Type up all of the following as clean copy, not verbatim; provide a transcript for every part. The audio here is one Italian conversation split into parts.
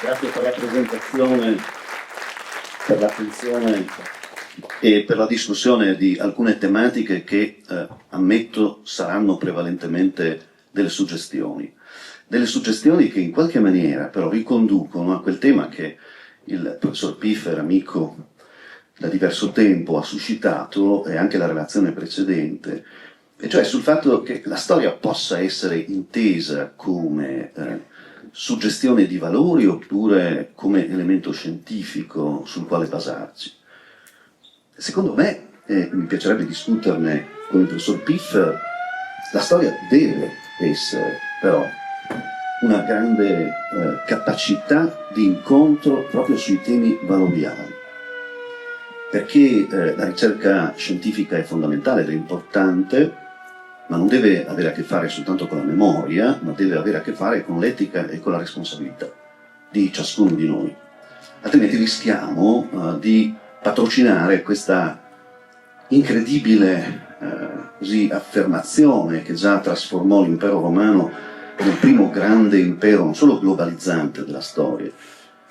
Grazie per la presentazione, per l'attenzione e per la discussione di alcune tematiche che, ammetto, saranno prevalentemente delle suggestioni. Delle suggestioni che in qualche maniera però riconducono a quel tema che il professor Piffer, amico da diverso tempo, ha suscitato, e anche la relazione precedente, e cioè sul fatto che la storia possa essere intesa come suggestione di valori oppure come elemento scientifico sul quale basarci. Secondo me, mi piacerebbe discuterne con il professor Piffer, la storia deve essere però una grande capacità di incontro proprio sui temi valoriali, perché la ricerca scientifica è fondamentale ed è importante, ma non deve avere a che fare soltanto con la memoria, ma deve avere a che fare con l'etica e con la responsabilità di ciascuno di noi. Altrimenti rischiamo di patrocinare questa incredibile affermazione che già trasformò l'impero romano nel primo grande impero, non solo globalizzante della storia,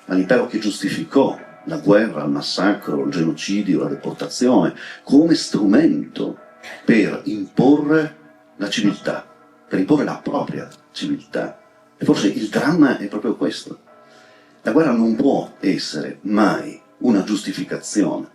ma l'impero che giustificò la guerra, il massacro, il genocidio, la deportazione come strumento per imporre la civiltà, per imporre la propria civiltà. E forse il dramma è proprio questo. La guerra non può essere mai una giustificazione,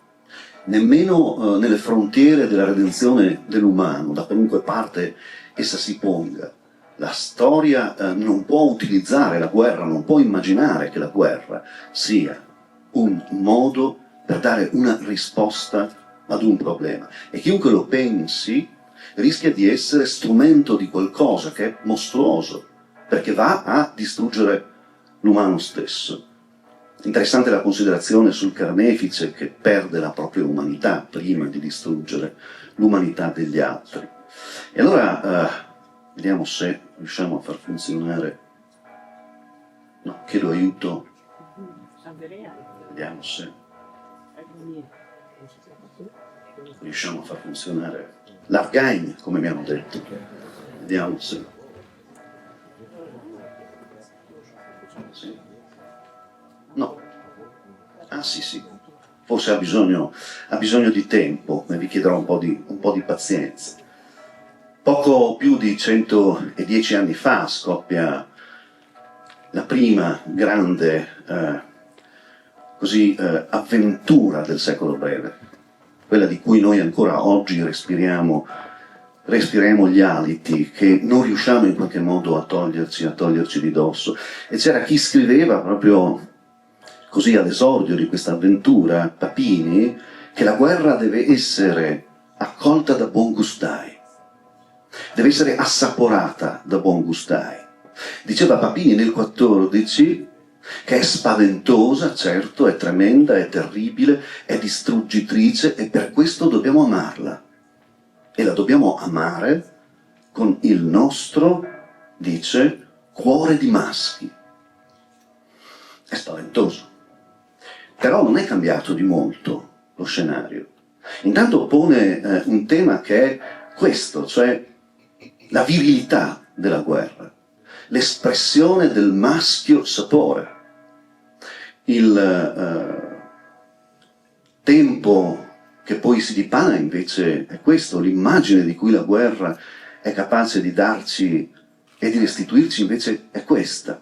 nemmeno nelle frontiere della redenzione dell'umano, da qualunque parte essa si ponga. La storia non può utilizzare la guerra, non può immaginare che la guerra sia un modo per dare una risposta ad un problema. E chiunque lo pensi rischia di essere strumento di qualcosa che è mostruoso, perché va a distruggere l'umano stesso. Interessante la considerazione sul carnefice che perde la propria umanità prima di distruggere l'umanità degli altri. E allora vediamo se riusciamo a far funzionare. No, chiedo aiuto. Vediamo se riusciamo a far funzionare l'Argain, come mi hanno detto. Vediamo se. Sì. No. Ah sì. Forse ha bisogno di tempo, ma vi chiederò un po' di pazienza. Poco più di 110 anni fa scoppia la prima grande avventura del secolo breve, quella di cui noi ancora oggi respiriamo gli aliti, che non riusciamo in qualche modo a toglierci di dosso. E c'era chi scriveva proprio così all'esordio di questa avventura, Papini, che la guerra deve essere accolta da buon gustai, deve essere assaporata da buon gustai. Diceva Papini nel 14 che è spaventosa, certo, è tremenda, è terribile, è distruggitrice e per questo dobbiamo amarla. E la dobbiamo amare con il nostro, dice, cuore di maschi. È spaventoso. Però non è cambiato di molto lo scenario. Intanto pone un tema che è questo, cioè la virilità della guerra, l'espressione del maschio sapore. Il tempo che poi si dipana invece è questo, l'immagine di cui la guerra è capace di darci e di restituirci invece è questa.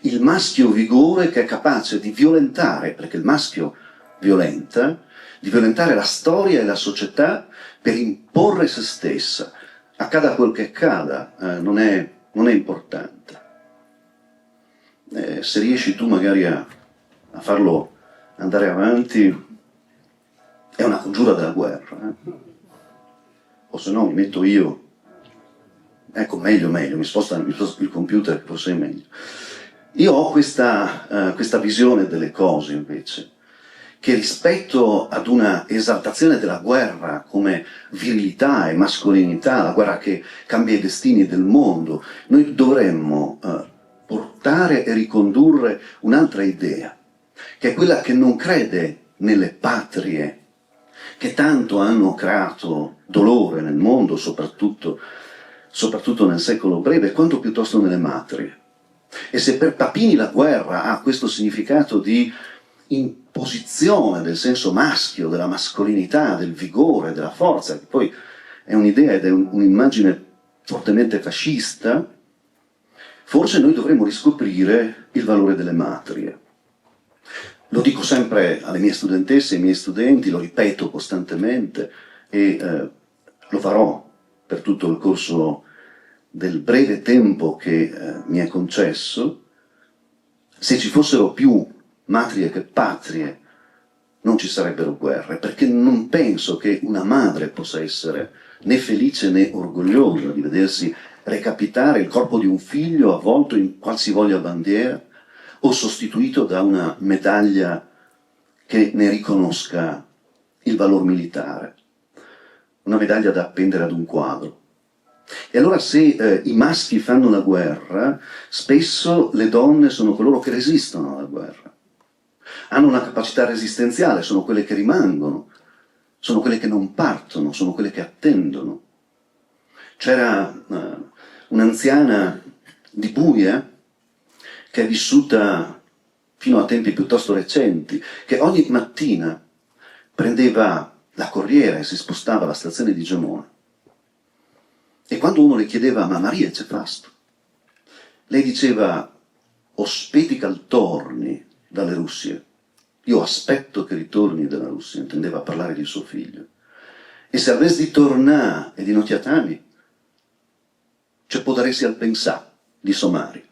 Il maschio vigore che è capace di violentare, perché il maschio violenta, di violentare la storia e la società per imporre se stessa. Accada quel che accada, non è importante. Se riesci tu magari a farlo andare avanti, è una congiura della guerra. O se no mi metto io, ecco, meglio, mi sposta il computer, forse è meglio. Io ho questa visione delle cose invece, che rispetto ad una esaltazione della guerra come virilità e mascolinità, la guerra che cambia i destini del mondo, noi dovremmo portare e ricondurre un'altra idea, che è quella che non crede nelle patrie che tanto hanno creato dolore nel mondo, soprattutto nel secolo breve, quanto piuttosto nelle matrie. E se per Papini la guerra ha questo significato di imposizione del senso maschio, della mascolinità, del vigore, della forza, che poi è un'idea ed è un'immagine fortemente fascista, forse noi dovremmo riscoprire il valore delle matrie. Lo dico sempre alle mie studentesse, ai miei studenti, lo ripeto costantemente e lo farò per tutto il corso del breve tempo che mi è concesso. Se ci fossero più matrie che patrie, non ci sarebbero guerre, perché non penso che una madre possa essere né felice né orgogliosa di vedersi recapitare il corpo di un figlio avvolto in qualsivoglia bandiera o sostituito da una medaglia che ne riconosca il valor militare, una medaglia da appendere ad un quadro. E allora se i maschi fanno la guerra, spesso le donne sono coloro che resistono alla guerra. Hanno una capacità resistenziale, sono quelle che rimangono, sono quelle che non partono, sono quelle che attendono. C'era un'anziana di Buia che è vissuta fino a tempi piuttosto recenti, che ogni mattina prendeva la corriera e si spostava alla stazione di Gemona. E quando uno le chiedeva, ma Maria c'è fasto? Lei diceva, ospedica il torni dalle Russie. Io aspetto che ritorni dalla Russia, intendeva parlare di suo figlio. E se avessi di tornare e di notiatami, c'è potresti al pensà di somari.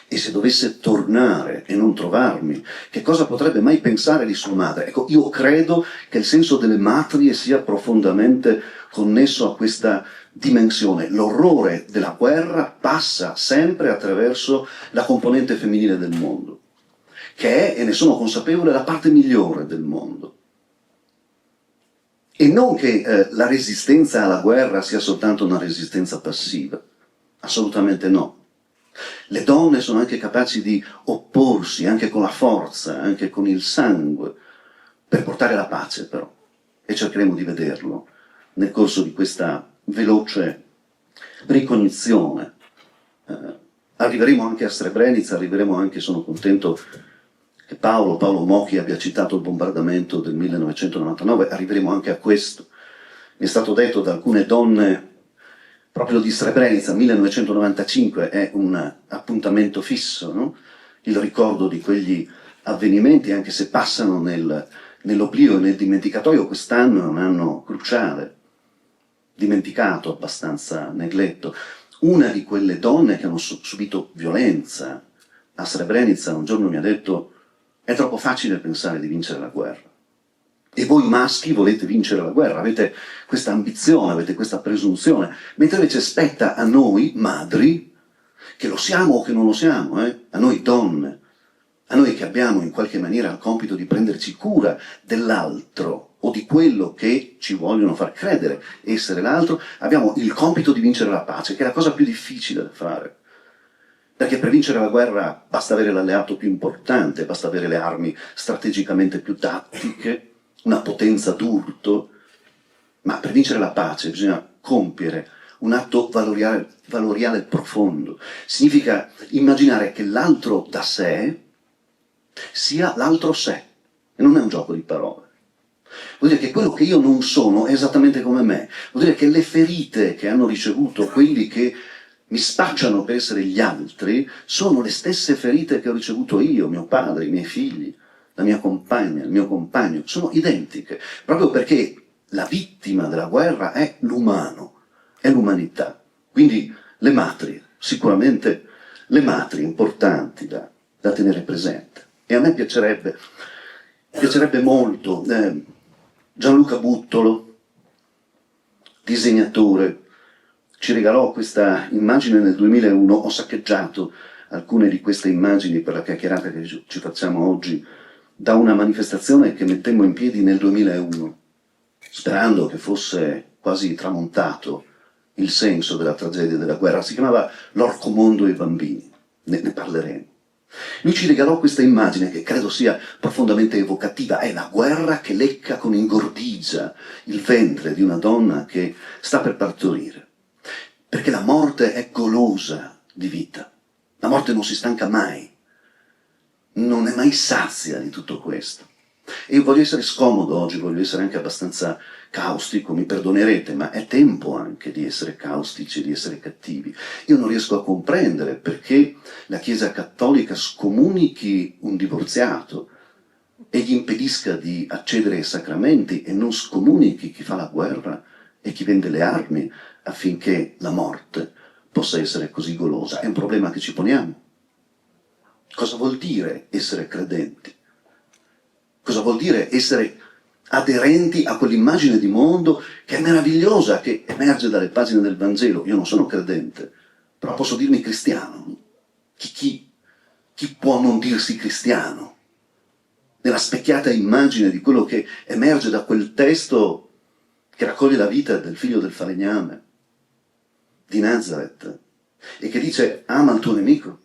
E se dovesse tornare e non trovarmi, che cosa potrebbe mai pensare di sua madre? Ecco, io credo che il senso delle matrie sia profondamente connesso a questa dimensione. L'orrore della guerra passa sempre attraverso la componente femminile del mondo, che è, e ne sono consapevole, la parte migliore del mondo. E non che la resistenza alla guerra sia soltanto una resistenza passiva, assolutamente no. Le donne sono anche capaci di opporsi, anche con la forza, anche con il sangue, per portare la pace però, e cercheremo di vederlo nel corso di questa veloce ricognizione. Arriveremo anche a Srebrenica, arriveremo anche, sono contento che Paolo Mocchi abbia citato il bombardamento del 1999, arriveremo anche a questo. Mi è stato detto da alcune donne proprio di Srebrenica, 1995 è un appuntamento fisso, no? Il ricordo di quegli avvenimenti, anche se passano nell'oblio e nel dimenticatoio, quest'anno è un anno cruciale, dimenticato, abbastanza negletto. Una di quelle donne che hanno subito violenza a Srebrenica un giorno mi ha detto: è troppo facile pensare di vincere la guerra. E voi maschi volete vincere la guerra, avete questa ambizione, avete questa presunzione, mentre invece spetta a noi madri, che lo siamo o che non lo siamo, a noi donne, a noi che abbiamo in qualche maniera il compito di prenderci cura dell'altro o di quello che ci vogliono far credere essere l'altro, abbiamo il compito di vincere la pace, che è la cosa più difficile da fare. Perché per vincere la guerra basta avere l'alleato più importante, basta avere le armi strategicamente più tattiche, una potenza d'urto, ma per vincere la pace bisogna compiere un atto valoriale profondo. Significa immaginare che l'altro da sé sia l'altro sé, e non è un gioco di parole. Vuol dire che quello che io non sono è esattamente come me, vuol dire che le ferite che hanno ricevuto quelli che mi spacciano per essere gli altri sono le stesse ferite che ho ricevuto io, mio padre, i miei figli, la mia compagna, il mio compagno, sono identiche, proprio perché la vittima della guerra è l'umano, è l'umanità. Quindi le matri, sicuramente le matri importanti da tenere presente. E a me piacerebbe molto, Gianluca Buttolo, disegnatore, ci regalò questa immagine nel 2001, ho saccheggiato alcune di queste immagini per la chiacchierata che ci facciamo oggi, da una manifestazione che mettemmo in piedi nel 2001, sperando che fosse quasi tramontato il senso della tragedia della guerra. Si chiamava L'orco mondo e i bambini, ne parleremo. Lui ci regalò questa immagine che credo sia profondamente evocativa, è la guerra che lecca con ingordigia il ventre di una donna che sta per partorire, perché la morte è golosa di vita. La morte non si stanca mai, non è mai sazia di tutto questo. E io voglio essere scomodo oggi, voglio essere anche abbastanza caustico, mi perdonerete, ma è tempo anche di essere caustici, di essere cattivi. Io non riesco a comprendere perché la Chiesa Cattolica scomunichi un divorziato e gli impedisca di accedere ai sacramenti e non scomunichi chi fa la guerra e chi vende le armi affinché la morte possa essere così golosa. È un problema che ci poniamo. Cosa vuol dire essere credenti? Cosa vuol dire essere aderenti a quell'immagine di mondo che è meravigliosa, che emerge dalle pagine del Vangelo? Io non sono credente, però posso dirmi cristiano. Chi può non dirsi cristiano? Nella specchiata immagine di quello che emerge da quel testo che raccoglie la vita del figlio del falegname di Nazareth e che dice: ama il tuo nemico,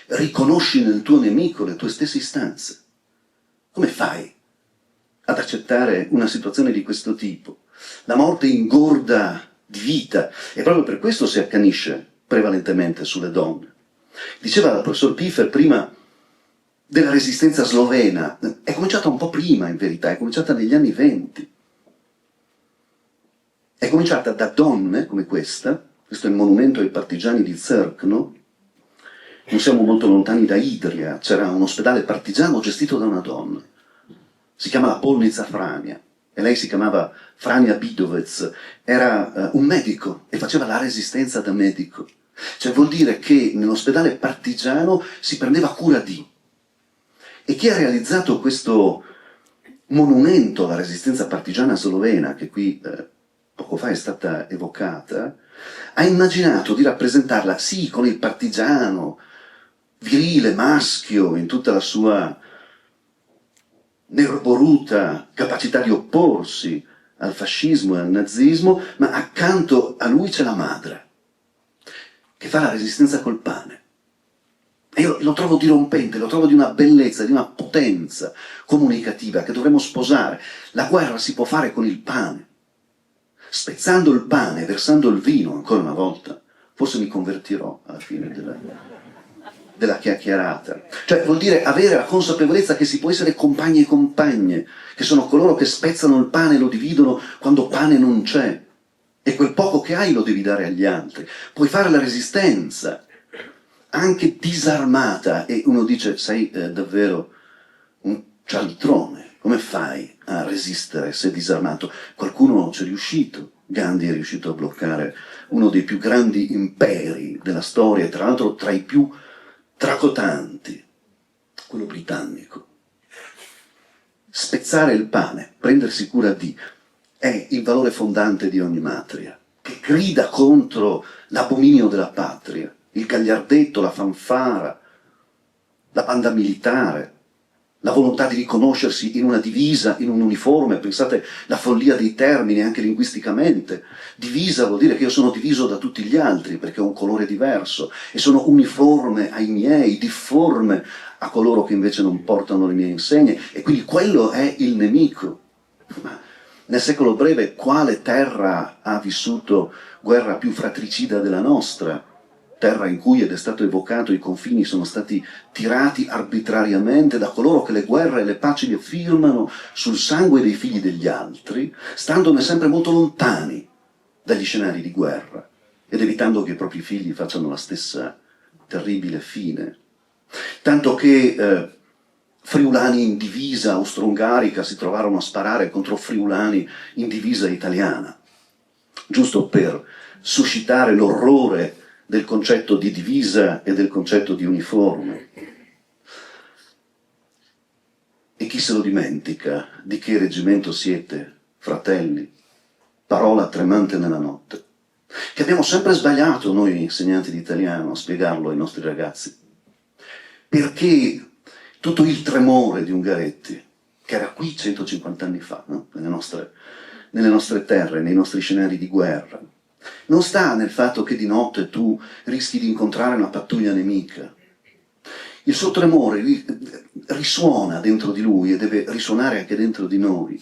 riconosci nel tuo nemico le tue stesse istanze. Come fai ad accettare una situazione di questo tipo? La morte ingorda di vita e proprio per questo si accanisce prevalentemente sulle donne. Diceva il professor Piffer prima della resistenza slovena, è cominciata un po' prima in verità, è cominciata negli anni '20. È cominciata da donne come questa, questo è il monumento ai partigiani di Zrkno, non siamo molto lontani da Idria, c'era un ospedale partigiano gestito da una donna, si chiama la Polnica Frania, e lei si chiamava Frania Bidovec, era un medico e faceva la resistenza da medico. Cioè vuol dire che nell'ospedale partigiano si prendeva cura di. E chi ha realizzato questo monumento alla resistenza partigiana slovena, che qui poco fa è stata evocata, ha immaginato di rappresentarla sì con il partigiano, virile, maschio, in tutta la sua nerboruta capacità di opporsi al fascismo e al nazismo, ma accanto a lui c'è la madre, che fa la resistenza col pane. E io lo trovo dirompente, lo trovo di una bellezza, di una potenza comunicativa che dovremmo sposare. La guerra si può fare con il pane, spezzando il pane, versando il vino, ancora una volta. Forse mi convertirò alla fine della chiacchierata. Cioè vuol dire avere la consapevolezza che si può essere compagni e compagne, che sono coloro che spezzano il pane e lo dividono quando pane non c'è. E quel poco che hai lo devi dare agli altri. Puoi fare la resistenza, anche disarmata, e uno dice: sei davvero un cialtrone, come fai a resistere se disarmato? Qualcuno ci è riuscito. Gandhi è riuscito a bloccare uno dei più grandi imperi della storia, tra l'altro tra i più tracotanti, quello britannico. Spezzare il pane, prendersi cura di, è il valore fondante di ogni matria, che grida contro l'abominio della patria, il gagliardetto, la fanfara, la banda militare, la volontà di riconoscersi in una divisa, in un uniforme. Pensate la follia dei termini anche linguisticamente. Divisa vuol dire che io sono diviso da tutti gli altri perché ho un colore diverso e sono uniforme ai miei, difforme a coloro che invece non portano le mie insegne, e quindi quello è il nemico. Ma nel secolo breve quale terra ha vissuto guerra più fratricida della nostra? Terra in cui, ed è stato evocato, i confini sono stati tirati arbitrariamente da coloro che le guerre e le paci le firmano sul sangue dei figli degli altri, standone sempre molto lontani dagli scenari di guerra ed evitando che i propri figli facciano la stessa terribile fine. Tanto che friulani in divisa austro-ungarica si trovarono a sparare contro friulani in divisa italiana, giusto per suscitare l'orrore del concetto di divisa e del concetto di uniforme. E chi se lo dimentica? Di che reggimento siete, fratelli? Parola tremante nella notte. Che abbiamo sempre sbagliato noi insegnanti di italiano a spiegarlo ai nostri ragazzi. Perché tutto il tremore di Ungaretti, che era qui 150 anni fa, no? nelle nostre terre, nei nostri scenari di guerra, non sta nel fatto che di notte tu rischi di incontrare una pattuglia nemica. Il suo tremore risuona dentro di lui e deve risuonare anche dentro di noi.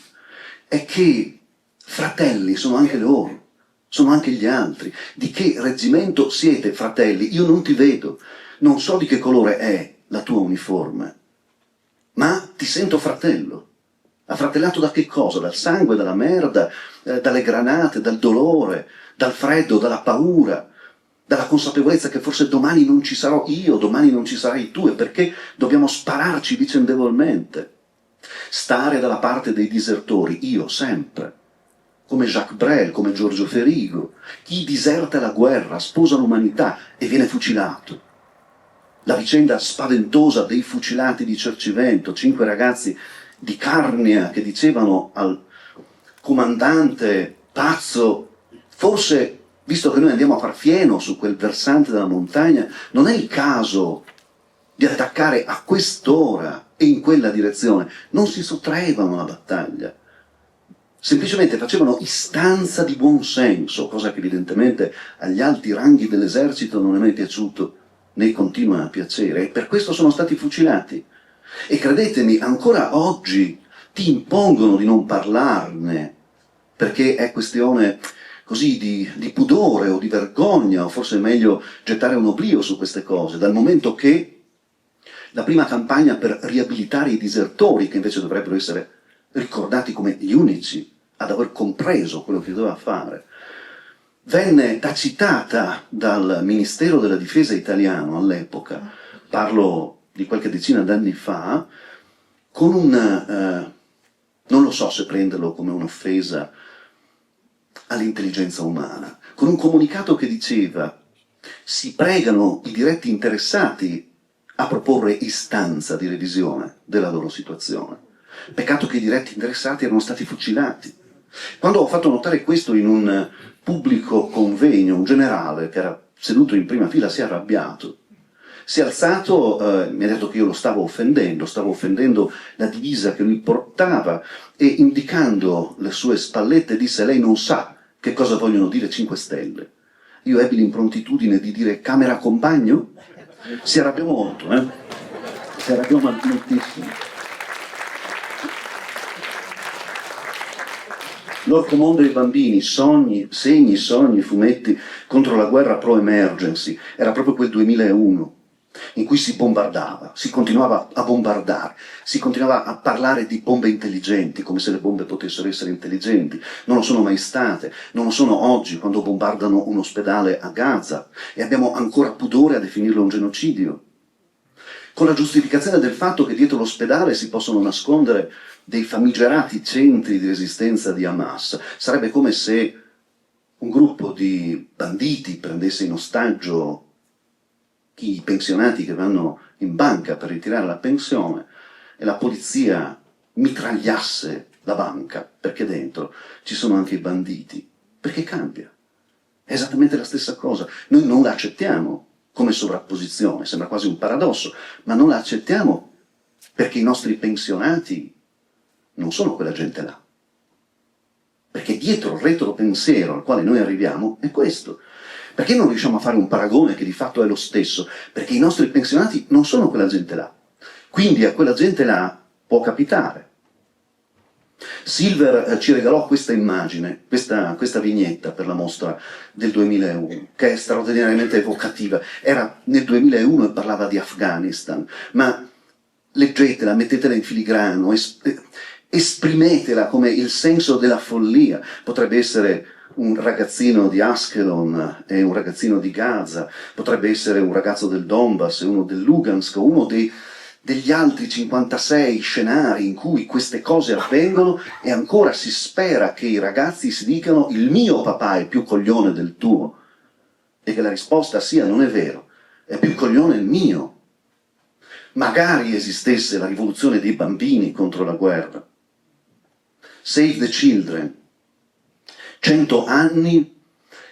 È che fratelli sono anche loro. sono anche gli altri. Di che reggimento siete, fratelli? Io non ti vedo, non so di che colore è la tua uniforme, ma ti sento fratello. Affratellato da che cosa? Dal sangue, dalla merda, dalle granate, dal dolore, dal freddo, dalla paura, dalla consapevolezza che forse domani non ci sarò io, domani non ci sarai tu, e perché dobbiamo spararci vicendevolmente. Stare dalla parte dei disertori, io sempre, come Jacques Brel, come Giorgio Ferigo. Chi diserta la guerra, sposa l'umanità e viene fucilato. La vicenda spaventosa dei fucilati di Cercivento, 5 ragazzi di Carnia che dicevano al comandante pazzo, forse visto che noi andiamo a far fieno su quel versante della montagna, non è il caso di attaccare a quest'ora e in quella direzione. Non si sottraevano alla battaglia, semplicemente facevano istanza di buon senso, cosa che evidentemente agli alti ranghi dell'esercito non è mai piaciuto né continua a piacere, e per questo sono stati fucilati. E credetemi, ancora oggi ti impongono di non parlarne, perché è questione così di pudore o di vergogna, o forse è meglio gettare un oblio su queste cose, dal momento che la prima campagna per riabilitare i disertori, che invece dovrebbero essere ricordati come gli unici ad aver compreso quello che doveva fare, venne tacitata dal Ministero della Difesa italiano all'epoca, parlo di qualche decina d'anni fa, con un, non lo so se prenderlo come un'offesa all'intelligenza umana, con un comunicato che diceva: si pregano i diretti interessati a proporre istanza di revisione della loro situazione. Peccato che i diretti interessati erano stati fucilati. Quando ho fatto notare questo in un pubblico convegno, un generale che era seduto in prima fila si è arrabbiato. Si è alzato, mi ha detto che io lo stavo offendendo la divisa che lui portava, e indicando le sue spallette disse: lei non sa che cosa vogliono dire 5 Stelle. Io ebbi l'improntitudine di dire: camera compagno? Si arrabbiò molto, si arrabbiò moltissimo. L'orco mondo dei bambini, sogni, segni, sogni, fumetti contro la guerra pro-emergency, era proprio quel 2001, in cui si bombardava, si continuava a bombardare, si continuava a parlare di bombe intelligenti, come se le bombe potessero essere intelligenti. Non lo sono mai state, non lo sono oggi, quando bombardano un ospedale a Gaza, e abbiamo ancora pudore a definirlo un genocidio, con la giustificazione del fatto che dietro l'ospedale si possono nascondere dei famigerati centri di resistenza di Hamas. Sarebbe come se un gruppo di banditi prendesse in ostaggio i pensionati che vanno in banca per ritirare la pensione e la polizia mitragliasse la banca, perché dentro ci sono anche i banditi. Perché cambia? È esattamente la stessa cosa. Noi non la accettiamo come sovrapposizione, sembra quasi un paradosso, ma non la accettiamo perché i nostri pensionati non sono quella gente là. Perché dietro il retropensiero al quale noi arriviamo è questo. Perché non riusciamo a fare un paragone che di fatto è lo stesso? Perché i nostri pensionati non sono quella gente là. Quindi a quella gente là può capitare. Silver ci regalò questa immagine, questa vignetta per la mostra del 2001, che è straordinariamente evocativa. Era nel 2001 e parlava di Afghanistan, ma leggetela, mettetela in filigrano, esprimetela come il senso della follia. Potrebbe essere un ragazzino di Ashkelon e un ragazzino di Gaza, potrebbe essere un ragazzo del Donbass e uno del Lugansk, uno degli altri 56 scenari in cui queste cose avvengono, e ancora si spera che i ragazzi si dicano: il mio papà è più coglione del tuo, e che la risposta sia: non è vero, è più coglione il mio. Magari esistesse la rivoluzione dei bambini contro la guerra. Save the Children, 100 anni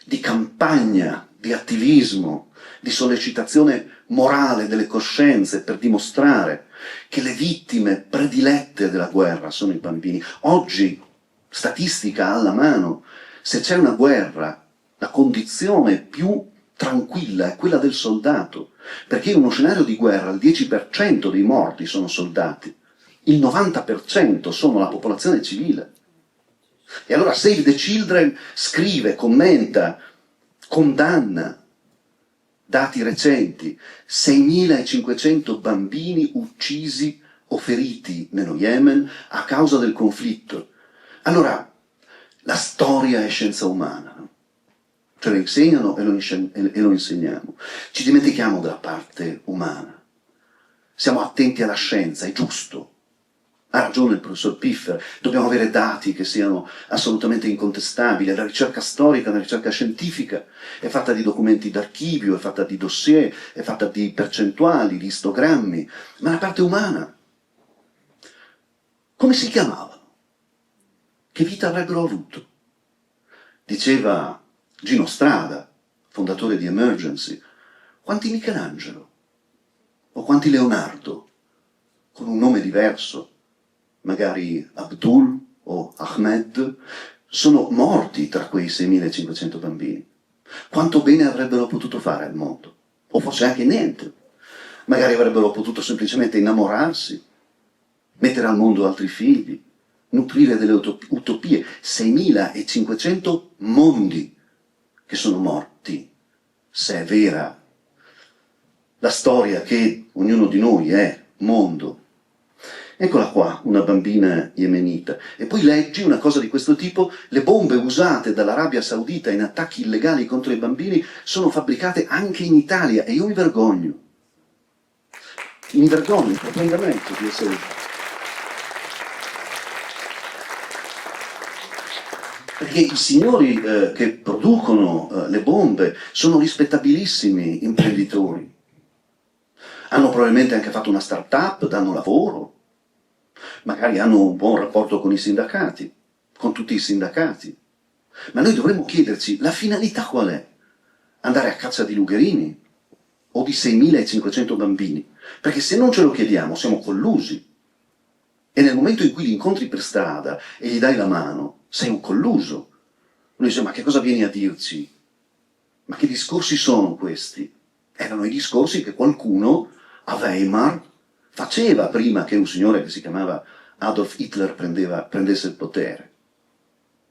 di campagna, di attivismo, di sollecitazione morale delle coscienze per dimostrare che le vittime predilette della guerra sono i bambini. Oggi, statistica alla mano, se c'è una guerra, la condizione più tranquilla è quella del soldato, perché in uno scenario di guerra il 10% dei morti sono soldati, il 90% sono la popolazione civile. E allora Save the Children scrive, commenta, condanna dati recenti, 6.500 bambini uccisi o feriti nello Yemen a causa del conflitto. Allora, la storia è scienza umana, no? Ce lo insegnano e lo insegniamo. Ci dimentichiamo della parte umana. Siamo attenti alla scienza, è giusto. Ha ragione il professor Piffer, dobbiamo avere dati che siano assolutamente incontestabili. La ricerca storica, la ricerca scientifica è fatta di documenti d'archivio, è fatta di dossier, è fatta di percentuali, di istogrammi, ma la parte umana, come si chiamavano? Che vita avrebbero avuto? Diceva Gino Strada, fondatore di Emergency, quanti Michelangelo o quanti Leonardo, con un nome diverso, magari Abdul o Ahmed, sono morti tra quei 6.500 bambini. Quanto bene avrebbero potuto fare al mondo? O forse anche niente. Magari avrebbero potuto semplicemente innamorarsi, mettere al mondo altri figli, nutrire delle utopie. 6.500 mondi che sono morti, se è vera la storia che ognuno di noi è mondo. Eccola qua, una bambina yemenita. E poi leggi una cosa di questo tipo: le bombe usate dall'Arabia Saudita in attacchi illegali contro i bambini sono fabbricate anche in Italia, e io mi vergogno. Mi vergogno profondamente di essere... Perché i signori che producono le bombe sono rispettabilissimi imprenditori. Hanno probabilmente anche fatto una start-up, danno lavoro, magari hanno un buon rapporto con i sindacati, con tutti i sindacati. Ma noi dovremmo chiederci, la finalità qual è? Andare a caccia di lugherini o di 6.500 bambini? Perché se non ce lo chiediamo siamo collusi. E nel momento in cui li incontri per strada e gli dai la mano, sei un colluso. Uno dice: ma che cosa vieni a dirci? Ma che discorsi sono questi? Erano i discorsi che qualcuno a Weimar faceva prima che un signore che si chiamava Adolf Hitler prendesse il potere.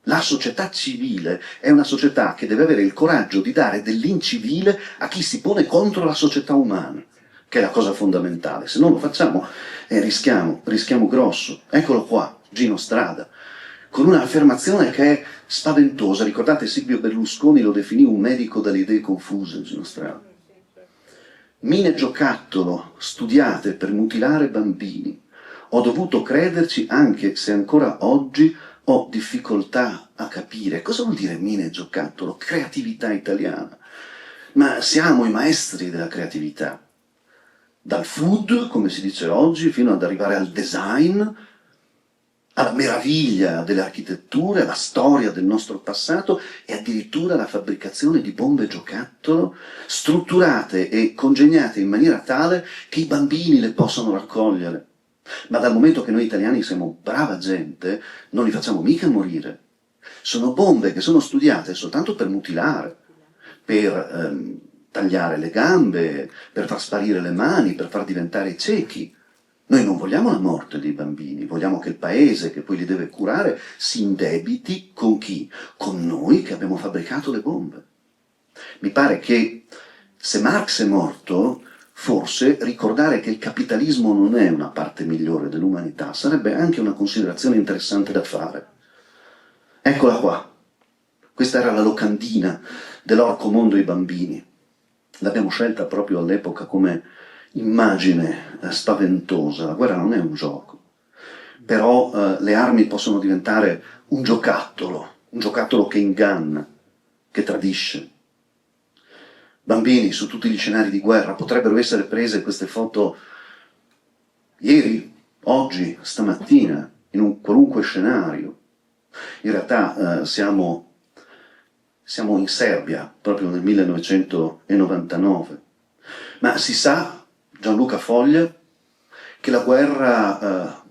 La società civile è una società che deve avere il coraggio di dare dell'incivile a chi si pone contro la società umana, che è la cosa fondamentale. Se non lo facciamo rischiamo grosso. Eccolo qua, Gino Strada, con un'affermazione che è spaventosa. Ricordate, Silvio Berlusconi lo definì un medico dalle idee confuse, Gino Strada. Mine giocattolo studiate per mutilare bambini. Ho dovuto crederci anche se ancora oggi ho difficoltà a capire. Cosa vuol dire mine giocattolo? Creatività italiana. Ma siamo i maestri della creatività. Dal food, come si dice oggi, fino ad arrivare al design, alla meraviglia delle architetture, alla storia del nostro passato e addirittura alla fabbricazione di bombe giocattolo strutturate e congegnate in maniera tale che i bambini le possano raccogliere. Ma dal momento che noi italiani siamo brava gente, non li facciamo mica morire. Sono bombe che sono studiate soltanto per mutilare, per tagliare le gambe, per far sparire le mani, per far diventare ciechi. Noi non vogliamo la morte dei bambini, vogliamo che il paese che poi li deve curare si indebiti con chi? Con noi che abbiamo fabbricato le bombe. Mi pare che se Marx è morto, forse ricordare che il capitalismo non è una parte migliore dell'umanità sarebbe anche una considerazione interessante da fare. Eccola qua. Questa era la locandina dell'Orco Mondo ai bambini. L'abbiamo scelta proprio all'epoca come immagine spaventosa. La guerra non è un gioco, però le armi possono diventare un giocattolo che inganna, che tradisce. Bambini su tutti gli scenari di guerra, potrebbero essere prese queste foto ieri, oggi, stamattina, in un qualunque scenario. In realtà siamo in Serbia, proprio nel 1999, ma si sa, Gianluca Foglia, che la guerra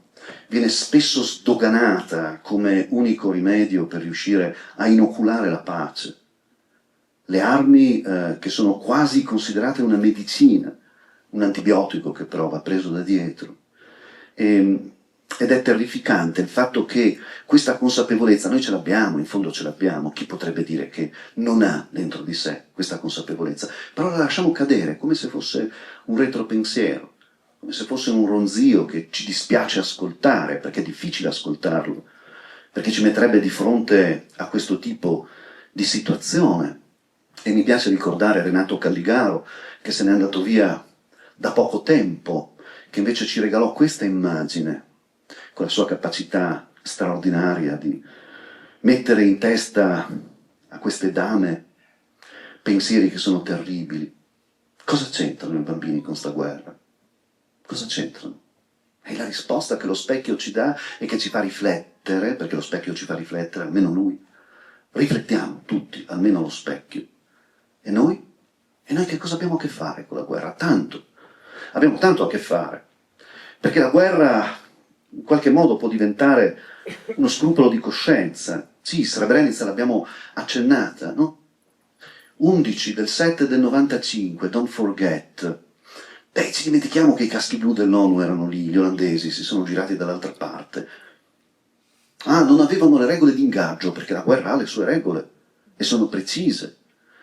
viene spesso sdoganata come unico rimedio per riuscire a inoculare la pace. Le armi che sono quasi considerate una medicina, un antibiotico che però va preso da dietro. E Ed è terrificante il fatto che questa consapevolezza, noi ce l'abbiamo, in fondo ce l'abbiamo, chi potrebbe dire che non ha dentro di sé questa consapevolezza? Però la lasciamo cadere come se fosse un retropensiero, come se fosse un ronzio che ci dispiace ascoltare, perché è difficile ascoltarlo, perché ci metterebbe di fronte a questo tipo di situazione. E mi piace ricordare Renato Calligaro, che se n'è andato via da poco tempo, che invece ci regalò questa immagine, con la sua capacità straordinaria di mettere in testa a queste dame pensieri che sono terribili. Cosa c'entrano i bambini con sta guerra? Cosa c'entrano? E la risposta che lo specchio ci dà e che ci fa riflettere, perché lo specchio ci fa riflettere, almeno lui. Riflettiamo tutti, almeno lo specchio. E noi? E noi che cosa abbiamo a che fare con la guerra? Tanto. Abbiamo tanto a che fare. Perché la guerra in qualche modo può diventare uno scrupolo di coscienza. Sì, Srebrenica l'abbiamo accennata, no? 11 del 7 del 95, don't forget. Beh, ci dimentichiamo che i caschi blu dell'ONU erano lì, gli olandesi si sono girati dall'altra parte. Ah, non avevano le regole di ingaggio, perché la guerra ha le sue regole, e sono precise.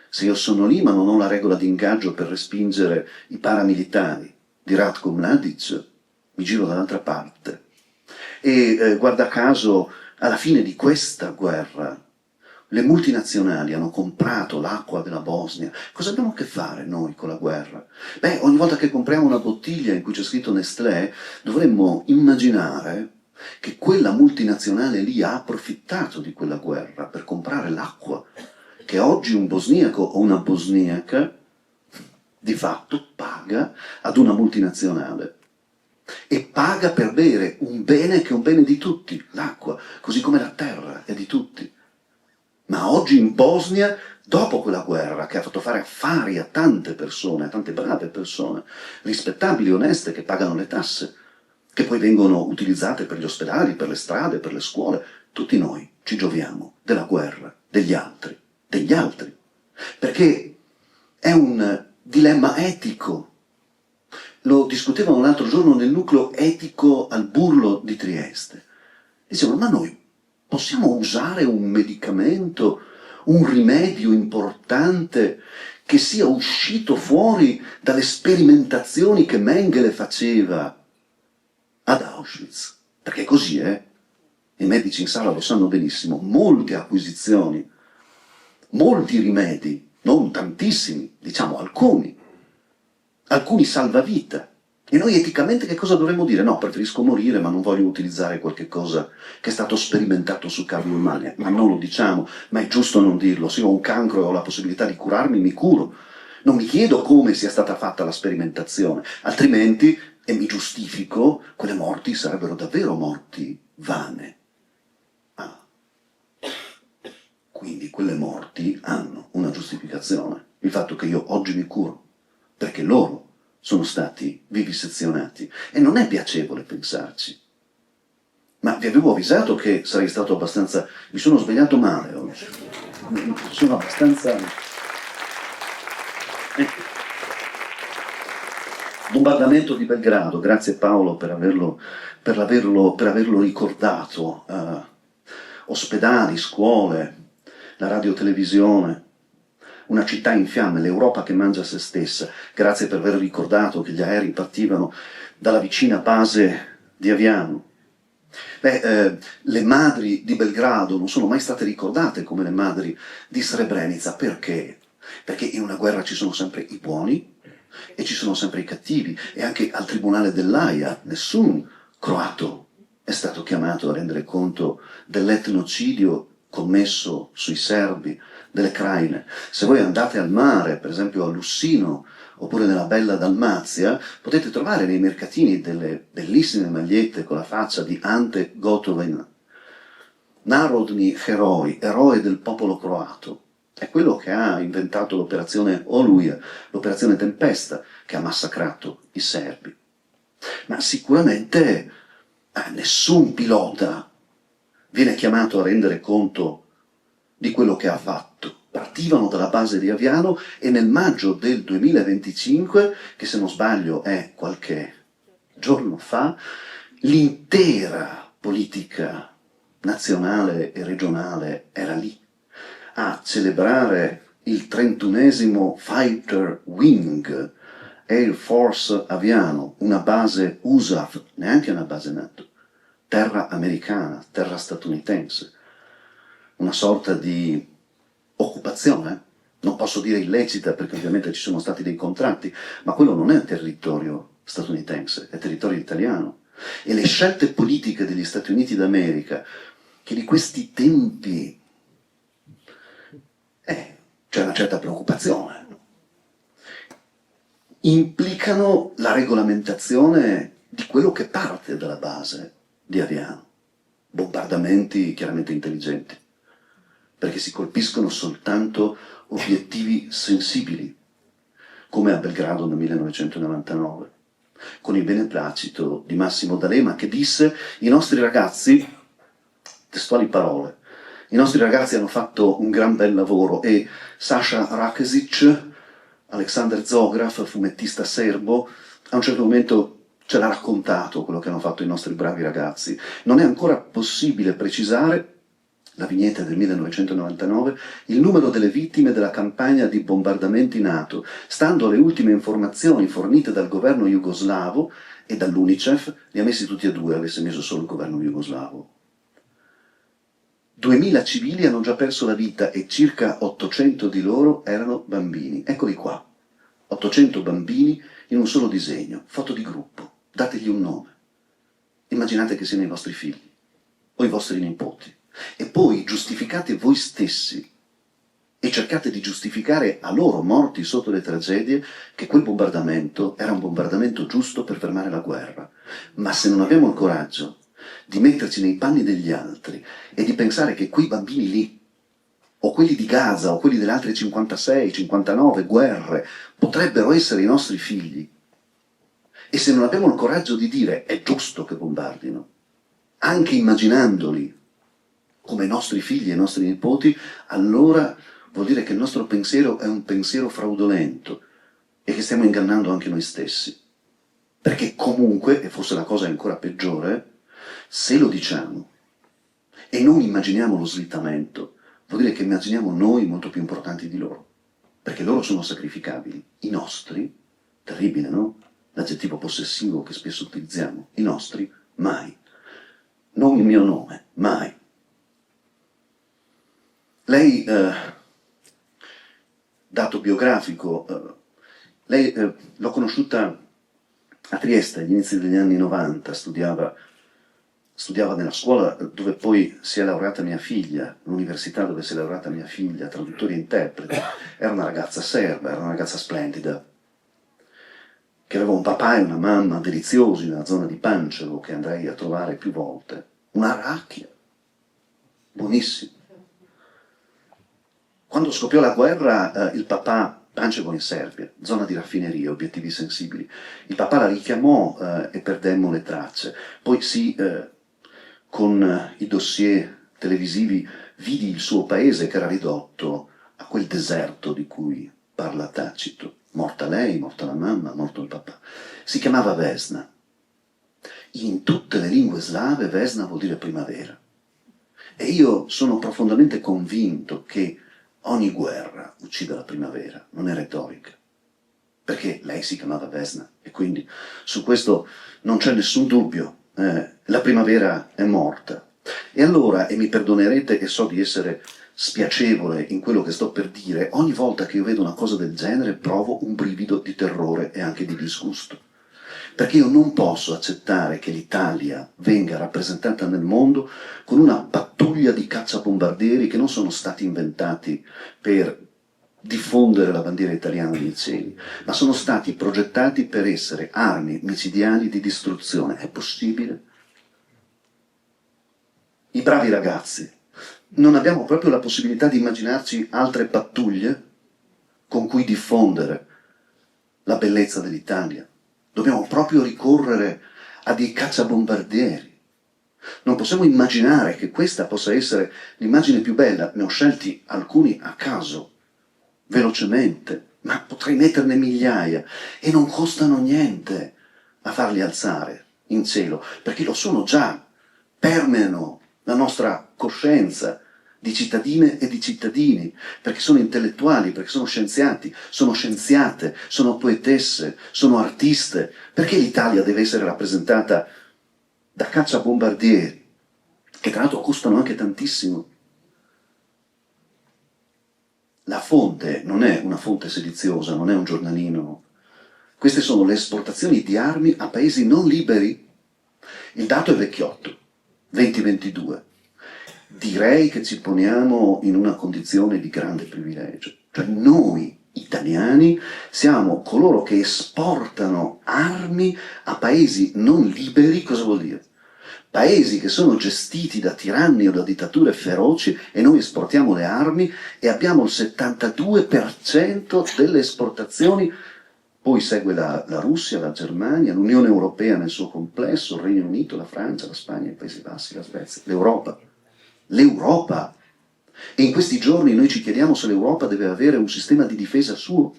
Se io sono lì ma non ho la regola di ingaggio per respingere i paramilitari di Ratko Mladic, mi giro dall'altra parte. E guarda caso, alla fine di questa guerra, le multinazionali hanno comprato l'acqua della Bosnia. Cosa abbiamo a che fare noi con la guerra? Beh, ogni volta che compriamo una bottiglia in cui c'è scritto Nestlé, dovremmo immaginare che quella multinazionale lì ha approfittato di quella guerra per comprare l'acqua che oggi un bosniaco o una bosniaca di fatto paga ad una multinazionale. E paga per bere un bene che è un bene di tutti, l'acqua, così come la terra è di tutti. Ma oggi in Bosnia, dopo quella guerra che ha fatto fare affari a tante persone, a tante brave persone, rispettabili, oneste, che pagano le tasse, che poi vengono utilizzate per gli ospedali, per le strade, per le scuole, tutti noi ci gioviamo della guerra, degli altri, perché è un dilemma etico. Lo discutevano l'altro giorno nel nucleo etico al Burlo di Trieste. Dicevano, ma noi possiamo usare un medicamento, un rimedio importante che sia uscito fuori dalle sperimentazioni che Mengele faceva ad Auschwitz? Perché così è. I medici in sala lo sanno benissimo, molte acquisizioni, molti rimedi, non tantissimi, diciamo alcuni salvavita. E noi eticamente che cosa dovremmo dire? No, preferisco morire, ma non voglio utilizzare qualche cosa che è stato sperimentato su carni umane. Ma non lo diciamo, ma è giusto non dirlo. Se io ho un cancro e ho la possibilità di curarmi, mi curo. Non mi chiedo come sia stata fatta la sperimentazione, altrimenti, e mi giustifico, quelle morti sarebbero davvero morti vane. Quindi quelle morti hanno una giustificazione. Il fatto che io oggi mi curo, perché loro sono stati vivisezionati. E non è piacevole pensarci. Ma vi avevo avvisato che sarei stato abbastanza... Mi sono svegliato male oggi. Sono abbastanza... Bombardamento di Belgrado, grazie Paolo per averlo ricordato. Ospedali, scuole, la radiotelevisione, una città in fiamme, l'Europa che mangia se stessa. Grazie per aver ricordato che gli aerei partivano dalla vicina base di Aviano. Le madri di Belgrado non sono mai state ricordate come le madri di Srebrenica. Perché? Perché in una guerra ci sono sempre i buoni e ci sono sempre i cattivi. E anche al tribunale dell'Aia nessun croato è stato chiamato a rendere conto dell'etnocidio commesso sui serbi delle Kraine. Se voi andate al mare, per esempio a Lussino, oppure nella bella Dalmazia, potete trovare nei mercatini delle bellissime magliette con la faccia di Ante Gotovin, Narodni Heroi, eroe del popolo croato. È quello che ha inventato l'operazione Oluja, l'operazione Tempesta, che ha massacrato i serbi. Ma sicuramente nessun pilota viene chiamato a rendere conto di quello che ha fatto. Partivano dalla base di Aviano e nel maggio del 2025, che se non sbaglio è qualche giorno fa, l'intera politica nazionale e regionale era lì, a celebrare il 31esimo Fighter Wing Air Force Aviano, una base USAF, neanche una base NATO, terra americana, terra statunitense, una sorta di occupazione, non posso dire illecita perché ovviamente ci sono stati dei contratti, ma quello non è territorio statunitense, è territorio italiano. E le scelte politiche degli Stati Uniti d'America, che di questi tempi c'è una certa preoccupazione, implicano la regolamentazione di quello che parte dalla base di Aviano. Bombardamenti chiaramente intelligenti, perché si colpiscono soltanto obiettivi sensibili, come a Belgrado nel 1999, con il beneplacito di Massimo D'Alema che disse: i nostri ragazzi, testuali parole, i nostri ragazzi hanno fatto un gran bel lavoro e Sasha Rakesic, Alexander Zograf, fumettista serbo, a un certo momento ce l'ha raccontato quello che hanno fatto i nostri bravi ragazzi. Non è ancora possibile precisare, la vignetta del 1999, il numero delle vittime della campagna di bombardamenti NATO, stando alle ultime informazioni fornite dal governo jugoslavo e dall'UNICEF, li ha messi tutti e due, avesse messo solo il governo jugoslavo. 2000 civili hanno già perso la vita e circa 800 di loro erano bambini. Eccoli qua, 800 bambini in un solo disegno, foto di gruppo, dategli un nome. Immaginate che siano i vostri figli o i vostri nipoti. E poi giustificate voi stessi e cercate di giustificare a loro, morti sotto le tragedie, che quel bombardamento era un bombardamento giusto per fermare la guerra. Ma se non abbiamo il coraggio di metterci nei panni degli altri e di pensare che quei bambini lì, o quelli di Gaza, o quelli delle altre 56, 59 guerre, potrebbero essere i nostri figli, e se non abbiamo il coraggio di dire è giusto che bombardino, anche immaginandoli come nostri figli e nostri nipoti, allora vuol dire che il nostro pensiero è un pensiero fraudolento e che stiamo ingannando anche noi stessi. Perché comunque, e forse la cosa è ancora peggiore, se lo diciamo e non immaginiamo lo slittamento, vuol dire che immaginiamo noi molto più importanti di loro, perché loro sono sacrificabili. I nostri, terribile, no? L'aggettivo possessivo che spesso utilizziamo, i nostri, mai. Non il mio nome, mai. Lei, dato biografico, lei l'ho conosciuta a Trieste agli inizi degli anni 90, studiava nella scuola dove poi si è laureata mia figlia, l'università dove si è laureata mia figlia, traduttore e interprete. Era una ragazza serba, era una ragazza splendida, che aveva un papà e una mamma deliziosi nella zona di Pančevo, che andrei a trovare più volte. Una racchia, buonissima. Quando scoppiò la guerra, il papà, Pančevo in Serbia, zona di raffineria, obiettivi sensibili, il papà la richiamò e perdemmo le tracce. Poi sì, con i dossier televisivi vidi il suo paese che era ridotto a quel deserto di cui parla Tacito. Morta lei, morta la mamma, morto il papà. Si chiamava Vesna. In tutte le lingue slave Vesna vuol dire primavera. E io sono profondamente convinto che ogni guerra uccide la primavera, non è retorica. Perché lei si chiamava Vesna e quindi su questo non c'è nessun dubbio. La primavera è morta. E allora, e mi perdonerete e so di essere spiacevole in quello che sto per dire, ogni volta che io vedo una cosa del genere provo un brivido di terrore e anche di disgusto. Perché io non posso accettare che l'Italia venga rappresentata nel mondo con una pattuglia di cacciabombardieri che non sono stati inventati per diffondere la bandiera italiana nei cieli, ma sono stati progettati per essere armi micidiali di distruzione. È possibile? I bravi ragazzi, non abbiamo proprio la possibilità di immaginarci altre pattuglie con cui diffondere la bellezza dell'Italia? Dobbiamo proprio ricorrere a dei cacciabombardieri. Non possiamo immaginare che questa possa essere l'immagine più bella. Ne ho scelti alcuni a caso, velocemente, ma potrei metterne migliaia e non costano niente a farli alzare in cielo, perché lo sono già, permeano la nostra coscienza di cittadine e di cittadini, perché sono intellettuali, perché sono scienziati, sono scienziate, sono poetesse, sono artiste. Perché l'Italia deve essere rappresentata da cacciabombardieri, che tra l'altro costano anche tantissimo? La fonte non è una fonte sediziosa, non è un giornalino. Queste sono le esportazioni di armi a paesi non liberi. Il dato è vecchiotto, 2022. Direi che ci poniamo in una condizione di grande privilegio. Cioè noi italiani siamo coloro che esportano armi a paesi non liberi. Cosa vuol dire? Paesi che sono gestiti da tiranni o da dittature feroci, e noi esportiamo le armi e abbiamo il 72% delle esportazioni. Poi segue la Russia, la Germania, l'Unione Europea nel suo complesso, il Regno Unito, la Francia, la Spagna, i Paesi Bassi, la Svezia, l'Europa. L'Europa! E in questi giorni noi ci chiediamo se l'Europa deve avere un sistema di difesa suo.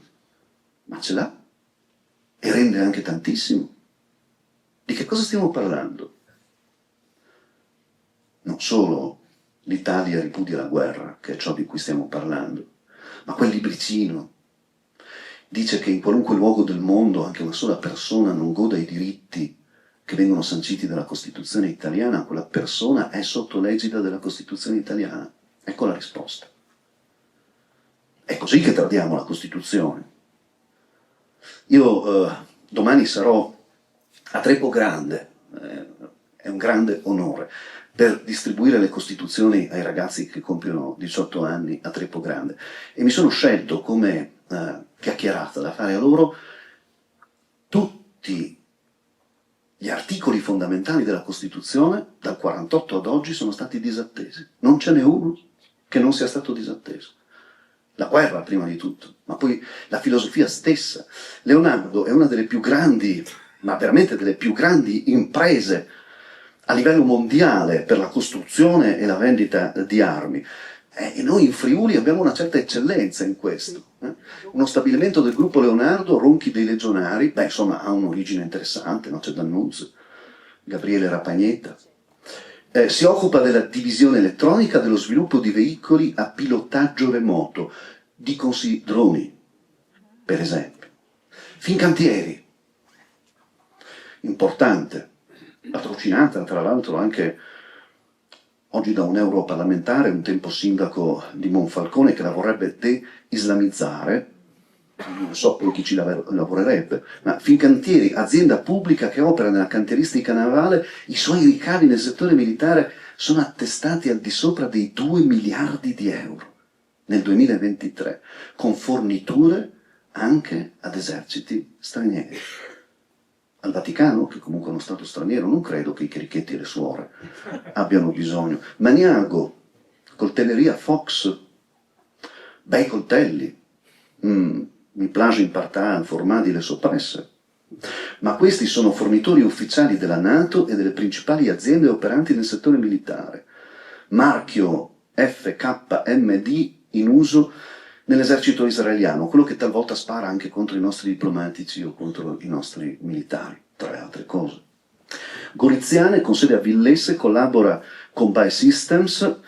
Ma ce l'ha? E rende anche tantissimo. Di che cosa stiamo parlando? Non solo l'Italia ripudia la guerra, che è ciò di cui stiamo parlando, ma quel libricino dice che in qualunque luogo del mondo anche una sola persona non goda i diritti che vengono sanciti dalla Costituzione italiana, quella persona è sotto l'egida della Costituzione italiana. Ecco la risposta. È così che tradiamo la Costituzione. Io domani sarò a Trepo Grande, è un grande onore, per distribuire le Costituzioni ai ragazzi che compiono 18 anni a Trepo Grande. E mi sono scelto come chiacchierata da fare a loro tutti gli articoli fondamentali della Costituzione, dal 48 ad oggi, sono stati disattesi. Non ce n'è uno che non sia stato disatteso. La guerra, prima di tutto, ma poi la filosofia stessa. Leonardo è una delle più grandi, ma veramente delle più grandi imprese a livello mondiale per la costruzione e la vendita di armi. E noi in Friuli abbiamo una certa eccellenza in questo. Uno stabilimento del gruppo Leonardo, Ronchi dei Legionari, beh, insomma, ha un'origine interessante, no? C'è D'Annunzio, Gabriele Rapagnetta. Si occupa della divisione elettronica, dello sviluppo di veicoli a pilotaggio remoto, diconsi droni, per esempio. Fincantieri, importante, patrocinata tra l'altro anche oggi da un europarlamentare, un tempo sindaco di Monfalcone, che la vorrebbe de-islamizzare. Non so poi chi ci lavorerebbe, ma Fincantieri, azienda pubblica che opera nella cantieristica navale, i suoi ricavi nel settore militare sono attestati al di sopra dei 2 miliardi di euro nel 2023, con forniture anche ad eserciti stranieri. Al Vaticano, che comunque è uno Stato straniero, non credo che i cherichetti e le suore abbiano bisogno. Maniago, coltelleria Fox, bei coltelli, mi piace in partant, formati le soppresse. Ma questi sono fornitori ufficiali della NATO e delle principali aziende operanti nel settore militare. Marchio FKMD in uso nell'esercito israeliano, quello che talvolta spara anche contro i nostri diplomatici o contro i nostri militari, tra le altre cose. Goriziane, con sede a Villesse, collabora con BAE Systems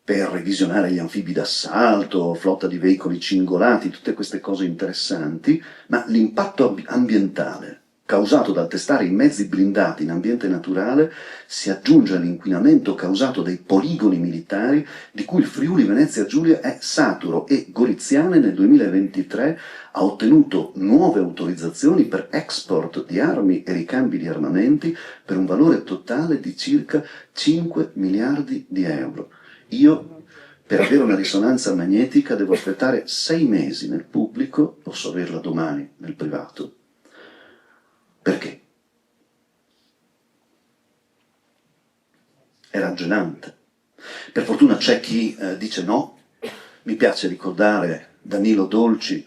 per revisionare gli anfibi d'assalto, flotta di veicoli cingolati, tutte queste cose interessanti, ma l'impatto ambientale causato dal testare i mezzi blindati in ambiente naturale si aggiunge all'inquinamento causato dai poligoni militari di cui il Friuli Venezia Giulia è saturo, e Goriziane nel 2023 ha ottenuto nuove autorizzazioni per export di armi e ricambi di armamenti per un valore totale di circa 5 miliardi di euro. Io, per avere una risonanza magnetica, devo aspettare 6 mesi nel pubblico, posso averla domani nel privato. Perché? È ragionante. Per fortuna c'è chi dice no. Mi piace ricordare Danilo Dolci,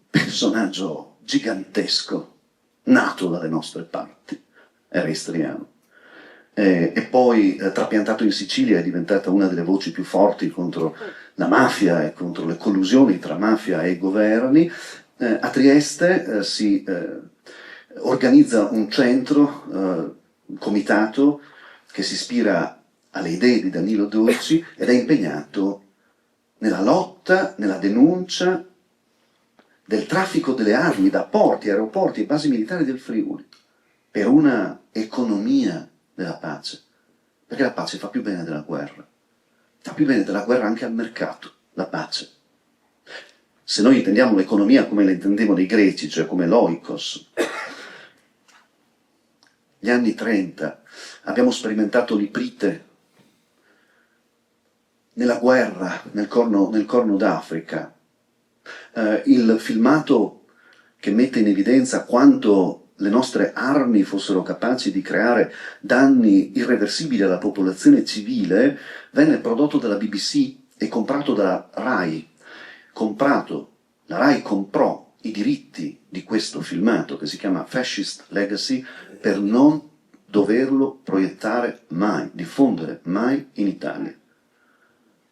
personaggio gigantesco, nato dalle nostre parti, era istriano. E poi trapiantato in Sicilia è diventata una delle voci più forti contro la mafia e contro le collusioni tra mafia e governi. A Trieste si organizza un centro, un comitato che si ispira alle idee di Danilo Dolci ed è impegnato nella lotta, nella denuncia del traffico delle armi da porti, aeroporti e basi militari del Friuli per una economia della pace, perché la pace fa più bene della guerra, fa più bene della guerra anche al mercato, la pace. Se noi intendiamo l'economia come la intendevano i greci, cioè come l'oikos, gli anni 30 abbiamo sperimentato l'iprite nella guerra nel Corno d'Africa. Il filmato che mette in evidenza quanto le nostre armi fossero capaci di creare danni irreversibili alla popolazione civile venne prodotto dalla BBC e comprato dalla RAI. La RAI comprò i diritti di questo filmato che si chiama Fascist Legacy per non doverlo proiettare mai, diffondere mai in Italia.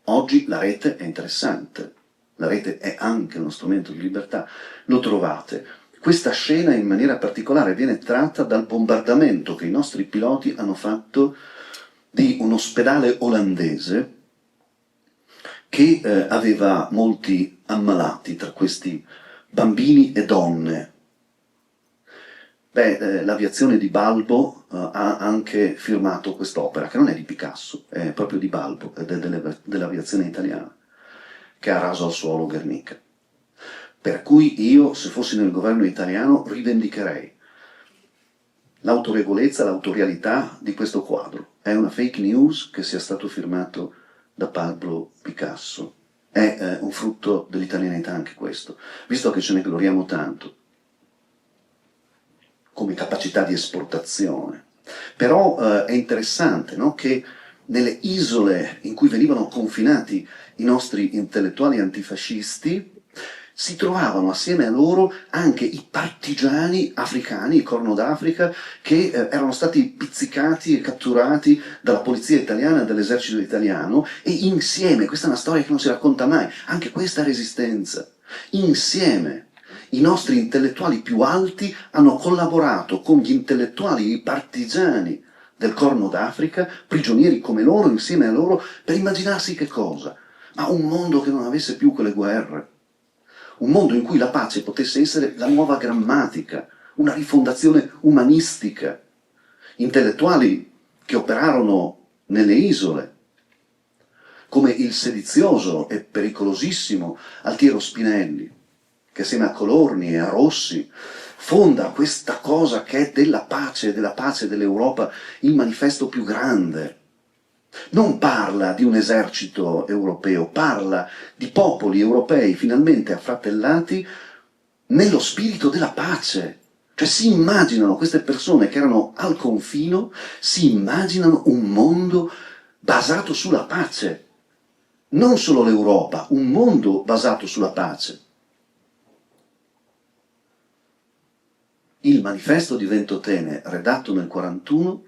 Oggi la rete è interessante, la rete è anche uno strumento di libertà, lo trovate. Questa scena in maniera particolare viene tratta dal bombardamento che i nostri piloti hanno fatto di un ospedale olandese che aveva molti ammalati, tra questi bambini e donne. L'aviazione di Balbo ha anche firmato quest'opera, che non è di Picasso, è proprio di Balbo, ed è dell'aviazione italiana, che ha raso al suolo Guernica. Per cui io, se fossi nel governo italiano, rivendicherei l'autorevolezza, l'autorialità di questo quadro. È una fake news che sia stato firmato da Pablo Picasso. È un frutto dell'italianità anche questo, visto che ce ne gloriamo tanto come capacità di esportazione. Però è interessante, no, che nelle isole in cui venivano confinati i nostri intellettuali antifascisti si trovavano assieme a loro anche i partigiani africani, il Corno d'Africa, che erano stati pizzicati e catturati dalla polizia italiana e dall'esercito italiano, e insieme, questa è una storia che non si racconta mai, anche questa resistenza, insieme i nostri intellettuali più alti hanno collaborato con gli intellettuali, i partigiani del Corno d'Africa, prigionieri come loro, insieme a loro, per immaginarsi che cosa? Ma un mondo che non avesse più quelle guerre, un mondo in cui la pace potesse essere la nuova grammatica, una rifondazione umanistica, intellettuali che operarono nelle isole, come il sedizioso e pericolosissimo Altiero Spinelli, che assieme a Colorni e a Rossi fonda questa cosa che è della pace dell'Europa, il manifesto più grande. Non parla di un esercito europeo, parla di popoli europei finalmente affratellati nello spirito della pace. Cioè si immaginano, queste persone che erano al confino, si immaginano un mondo basato sulla pace. Non solo l'Europa, un mondo basato sulla pace. Il manifesto di Ventotene, redatto nel 1941,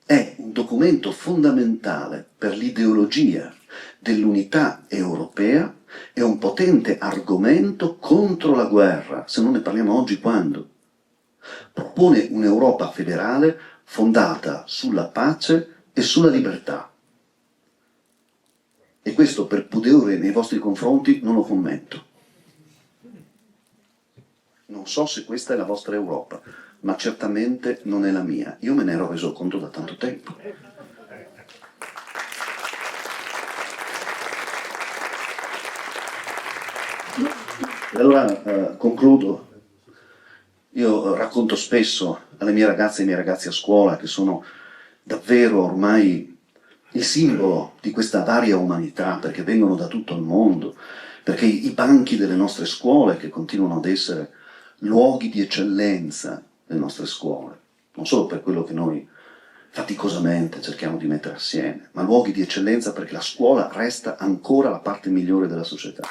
è un documento fondamentale per l'ideologia dell'unità europea, è un potente argomento contro la guerra, se non ne parliamo oggi quando? Propone un'Europa federale fondata sulla pace e sulla libertà. E questo per pudore nei vostri confronti non lo commento. Non so se questa è la vostra Europa, ma certamente non è la mia. Io me ne ero reso conto da tanto tempo. E allora concludo. Io racconto spesso alle mie ragazze e ai miei ragazzi a scuola, che sono davvero ormai il simbolo di questa varia umanità, perché vengono da tutto il mondo, perché i banchi delle nostre scuole, che continuano ad essere luoghi di eccellenza delle nostre scuole, non solo per quello che noi faticosamente cerchiamo di mettere assieme, ma luoghi di eccellenza perché la scuola resta ancora la parte migliore della società.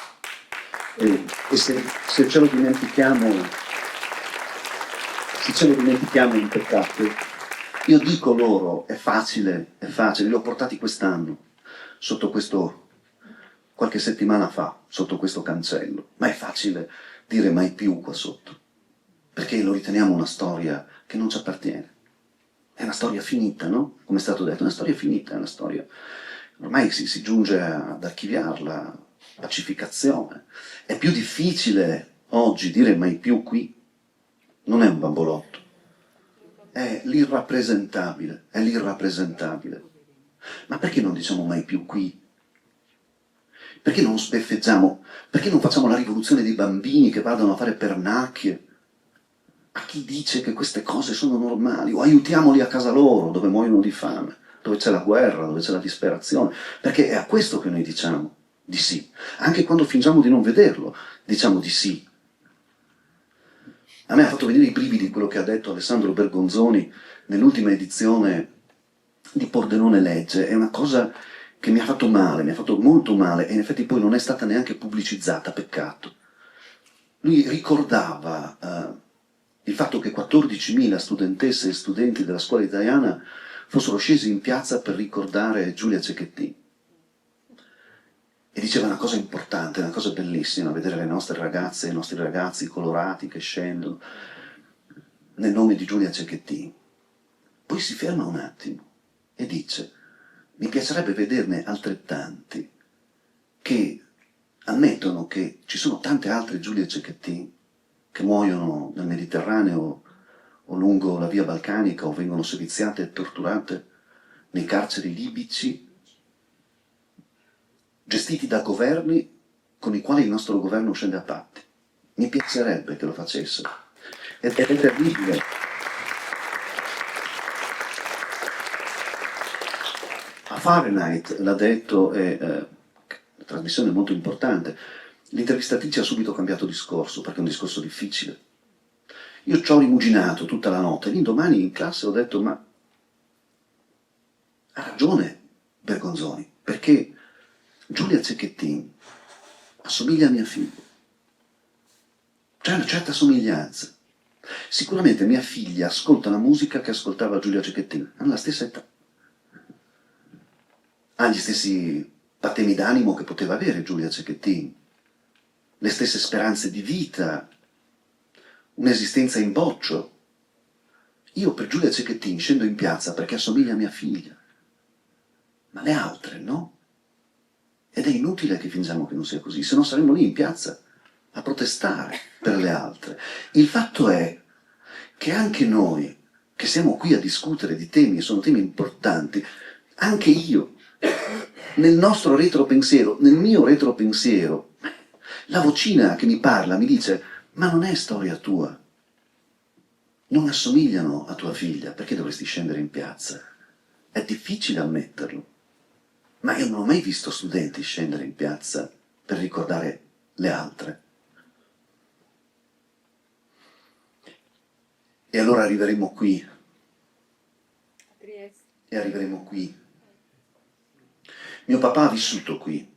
E se ce lo dimentichiamo, è un peccato. Io dico loro, è facile, li ho portati quest'anno, sotto questo, qualche settimana fa, sotto questo cancello, ma è facile dire mai più qua sotto. perché lo riteniamo una storia che non ci appartiene. È una storia finita, no? Come è stato detto, è una storia finita, è una storia... Ormai si giunge ad archiviarla, pacificazione. È più difficile oggi dire mai più qui, non è un bambolotto, è l'irrappresentabile, è l'irrappresentabile. Ma perché non diciamo mai più qui? Perché non sbeffeggiamo? Perché non facciamo la rivoluzione dei bambini che vadano a fare pernacchie? A chi dice che queste cose sono normali? O aiutiamoli a casa loro, dove muoiono di fame, dove c'è la guerra, dove c'è la disperazione. Perché è a questo che noi diciamo di sì. Anche quando fingiamo di non vederlo, diciamo di sì. A me ha fatto venire i brividi quello che ha detto Alessandro Bergonzoni nell'ultima edizione di Pordenone Legge. È una cosa che mi ha fatto male, mi ha fatto molto male, e in effetti poi non è stata neanche pubblicizzata, peccato. Lui ricordava il fatto che 14.000 studentesse e studenti della scuola italiana fossero scesi in piazza per ricordare Giulia Cecchettin. E diceva una cosa importante, una cosa bellissima, vedere le nostre ragazze e i nostri ragazzi colorati che scendono nel nome di Giulia Cecchettin. Poi si ferma un attimo e dice: mi piacerebbe vederne altrettanti che ammettono che ci sono tante altre Giulie Cecchettin che muoiono nel Mediterraneo o lungo la via balcanica o vengono seviziate e torturate nei carceri libici gestiti da governi con i quali il nostro governo scende a patti. Mi piacerebbe che lo facesse. Ed è terribile. A Fahrenheit l'ha detto, è una trasmissione molto importante, l'intervistatrice ha subito cambiato discorso, perché è un discorso difficile. Io ci ho rimuginato tutta la notte, l'indomani in classe ho detto: ma ha ragione Bergonzoni, perché Giulia Cecchettin assomiglia a mia figlia. C'è una certa somiglianza. Sicuramente mia figlia ascolta la musica che ascoltava Giulia Cecchettin, hanno la stessa età. Ha gli stessi patemi d'animo che poteva avere Giulia Cecchettin, le stesse speranze di vita, un'esistenza in boccio. Io per Giulia Cecchettin scendo in piazza perché assomiglia a mia figlia, ma le altre no. Ed è inutile che fingiamo che non sia così, se no saremmo lì in piazza a protestare per le altre. Il fatto è che anche noi, che siamo qui a discutere di temi che sono temi importanti, anche io, nel nostro retropensiero, nel mio retropensiero, la vocina che mi parla mi dice: ma non è storia tua, non assomigliano a tua figlia, perché dovresti scendere in piazza? È difficile ammetterlo, ma io non ho mai visto studenti scendere in piazza per ricordare le altre. E allora arriveremo qui. E arriveremo qui. Mio papà ha vissuto qui,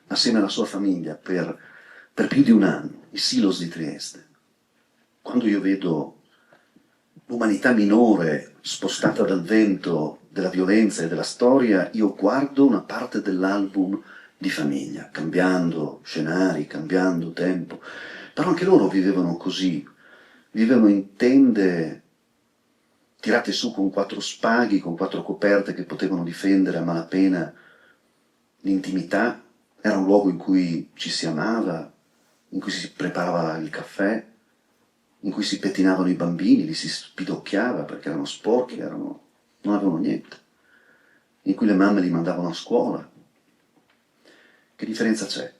assieme alla sua famiglia, per più di un anno, il Silos di Trieste. Quando io vedo l'umanità minore spostata dal vento della violenza e della storia, io guardo una parte dell'album di famiglia, cambiando scenari, cambiando tempo. Però anche loro vivevano così, vivevano in tende tirate su con 4 spaghi, con 4 coperte che potevano difendere a malapena l'intimità. Era un luogo in cui ci si amava, in cui si preparava il caffè, in cui si pettinavano i bambini, li si spidocchiava perché erano sporchi, non avevano niente, in cui le mamme li mandavano a scuola. Che differenza c'è?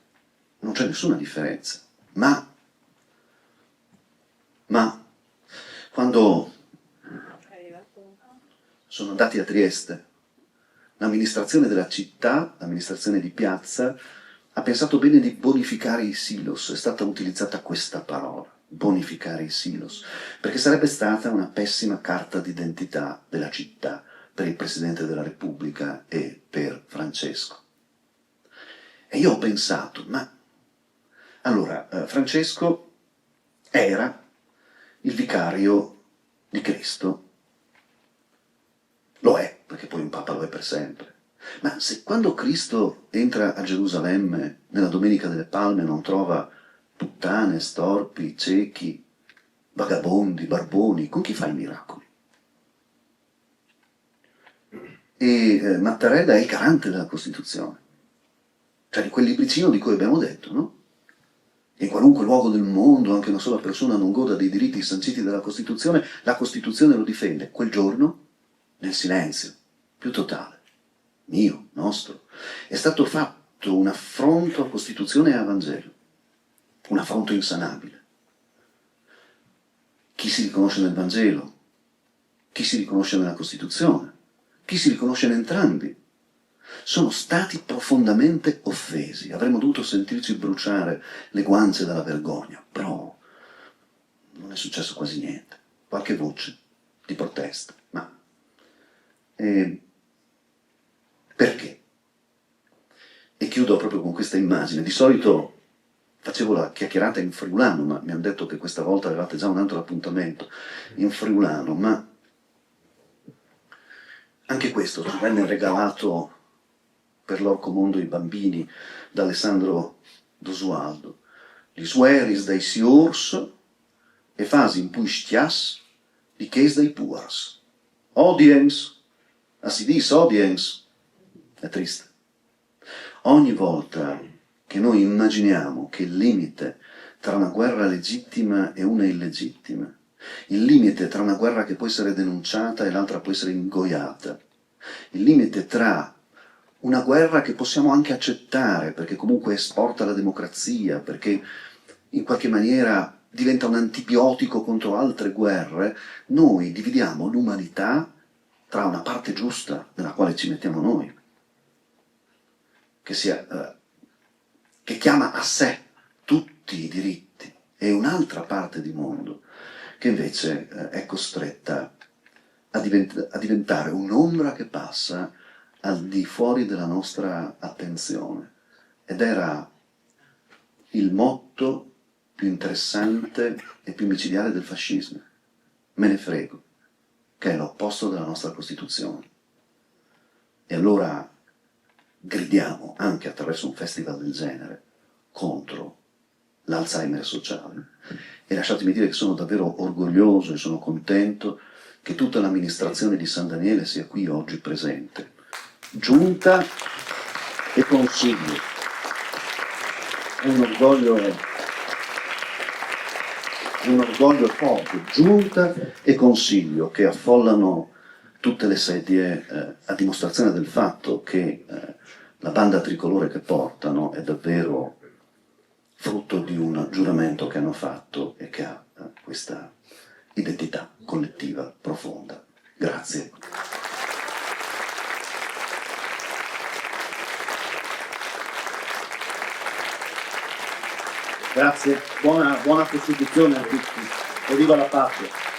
Non c'è nessuna differenza. Ma quando sono andati a Trieste, l'amministrazione della città, l'amministrazione di piazza, ha pensato bene di bonificare i silos. È stata utilizzata questa parola, bonificare i silos, perché sarebbe stata una pessima carta d'identità della città per il Presidente della Repubblica e per Francesco. E io ho pensato: ma allora Francesco era il vicario di Cristo, lo è, perché poi un papa lo è per sempre. Ma se quando Cristo entra a Gerusalemme nella Domenica delle Palme non trova puttane, storpi, ciechi, vagabondi, barboni, con chi fai i miracoli? E Mattarella è il garante della Costituzione, cioè di quel libricino di cui abbiamo detto, no? In qualunque luogo del mondo anche una sola persona non goda dei diritti sanciti dalla Costituzione, la Costituzione lo difende. Quel giorno, nel silenzio più totale, mio, nostro, è stato fatto un affronto a Costituzione e a Vangelo, un affronto insanabile. Chi si riconosce nel Vangelo? Chi si riconosce nella Costituzione? Chi si riconosce in entrambi? Sono stati profondamente offesi. Avremmo dovuto sentirci bruciare le guance dalla vergogna, però non è successo quasi niente. Qualche voce di protesta, ma perché? E chiudo proprio con questa immagine. Di solito facevo la chiacchierata in friulano, ma mi hanno detto che questa volta avevate già un altro appuntamento in friulano, ma anche questo ci venne regalato per l'Orco Mondo i bambini da Alessandro Dosualdo. Lis ueris dai siors e fasin pui stias di ches dai puars. Audience, si dice audience, è triste. Ogni volta che noi immaginiamo che il limite tra una guerra legittima e una illegittima, il limite tra una guerra che può essere denunciata e l'altra può essere ingoiata, il limite tra una guerra che possiamo anche accettare perché comunque esporta la democrazia, perché in qualche maniera diventa un antibiotico contro altre guerre, noi dividiamo l'umanità tra una parte giusta nella quale ci mettiamo noi, che chiama a sé tutti i diritti, e un'altra parte di mondo che invece è costretta a diventare un'ombra che passa al di fuori della nostra attenzione. Ed era il motto più interessante e più micidiale del fascismo. Me ne frego, che è l'opposto della nostra Costituzione. E allora gridiamo, anche attraverso un festival del genere, contro l'Alzheimer sociale. E lasciatemi dire che sono davvero orgoglioso e sono contento che tutta l'amministrazione di San Daniele sia qui oggi presente. Giunta e Consiglio. È un orgoglio forte. Giunta e Consiglio che affollano tutte le sedie a dimostrazione del fatto che la banda tricolore che portano è davvero frutto di un giuramento che hanno fatto e che ha questa identità collettiva profonda. Grazie. Grazie, buona Costituzione a tutti e viva la patria!